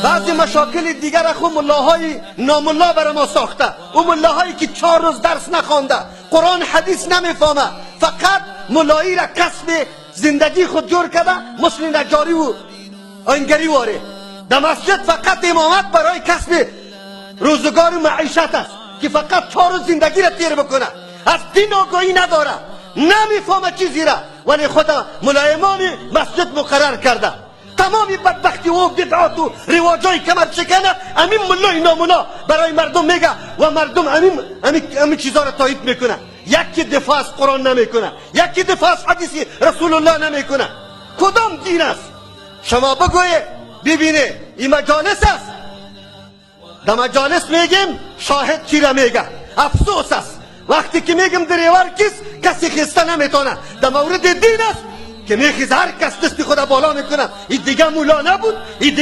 بعضی مشاکل دیگر خود ملاهای ناملا برای ما ساخته. اون ملاهایی که 4 روز درس نخوانده، قرآن حدیث نمیفهمه، فقط ملایی را کسب زندگی خود جور کرده، مثل نجاری و آهنگری واره. در مسجد فقط امامت برای کسب روزگار و معیشت است که فقط 4 روز زندگی را تیر بکنه، از دین آگاهی نداره، نمیفهمه چیزی را، ولی خود ملایمان مسجد مقرر کرده. تمامی بدبختی و بدعات و رواجای کمر شکنه امین ملای نامونا برای مردم میگه و مردم امین چیزا را تایید میکنه. یکی دفاع از قرآن نمیکنه، یکی دفاع از حدیث رسول الله نمیکنه. کدام دین است؟ شما بگویه ببینه این مجالس است. در مجالس میگیم شاهد چی را میگه. افسوس است وقتی که میگم دریور کسی خسته نمیتونه. در مورد دین است که میخیز هر کس دست خود بالا میکنه. این دیگه مولا نبود، این دیگه